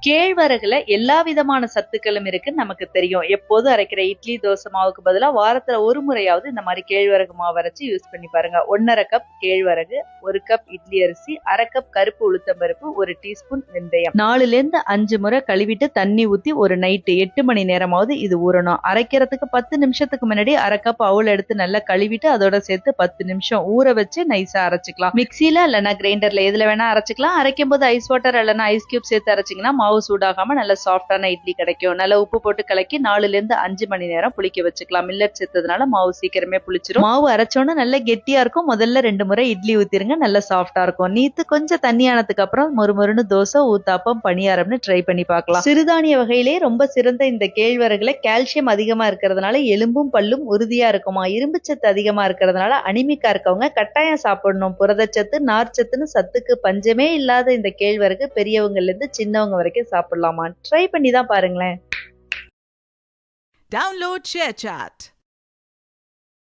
கேழ்வரகுல எல்லா விதமான சத்துக்களும் இருக்குன்னு நமக்கு தெரியும். எப்போதும் அரைக்கிற இட்லி, தோசை மாவுக்கு பதிலா வாரத்துல ஒரு முறையாவது இந்த மாரி கேழ்வரகு மாவு அரைச்சு யூஸ் பண்ணி பாருங்க. 1½ கப் கேழ்வரகு, 1 கப் இட்லி அரிசி, 1/2 கப் கருப்பு உளுத்தம் பருப்பு, 1 டீஸ்பூன் வெந்தயம். 4லேருந்து 5 முறை கழுவிட்டு தண்ணி ஊத்தி ஒரு நைட்டு 8 மணி நேரமாவது இது ஊறணும். அரைக்கிறதுக்கு 10 நிமிஷத்துக்கு முன்னாடி 1/2 கப் அவுல் எடுத்து நல்லா கழுவிட்டு அதோட சேர்த்து 10 நிமிஷம் ஊற வச்சு நைஸா அரைச்சுக்கலாம். மிக்ஸில இல்லைன்னா கிரைண்டர்ல எதுல வேணா அரைச்சுக்கலாம். அரைக்கும் போது ஐஸ் வாட்டர் இல்லைன்னா ஐஸ் கியூப் சேர்த்து அரைச்சிங்கன்னா மாவு சூடாகாம நல்ல சாஃப்டான இட்லி கிடைக்கும். நல்ல உப்பு போட்டு கலக்கி 4லேருந்து 5 மணி நேரம் புளிக்க வச்சுக்கலாம். மில்லட் சேர்த்ததுனால மாவு சீக்கிரமே புளிச்சிரும். மாவு அரைச்சோன்னு நல்ல கெட்டியா இருக்கும். முதல்ல 2 முறை இட்லி ஊத்திருங்க, நல்ல சாஃப்டா இருக்கும். நீத்து கொஞ்சம் தண்ணி ஆனதுக்கு அப்புறம் மொறுமொறுன்னு தோசை, ஊத்தாப்பம், பணியாரம்னு ட்ரை பண்ணி பார்க்கலாம். சிறுதானிய வகையிலே ரொம்ப சிறந்த இந்த கேழ்வரகுல கால்சியம் அதிகமா இருக்கிறதுனால எலும்பும் பல்லும் உறுதியா இருக்குமா. இரும்புச்சத்து அதிகமா இருக்கிறதுனால அனிமிக்கா இருக்கவங்க கட்டாயம் சாப்பிடணும். புரதச்சத்து, நார்ச்சத்துன்னு சத்துக்கு பஞ்சமே இல்லாத இந்த கேழ்வரகு பெரியவங்கல இருந்து சின்னவங்க வரைக்கும் சாப்பிடலாமா. ட்ரை பண்ணி தான் பாருங்களேன். Download ShareChat.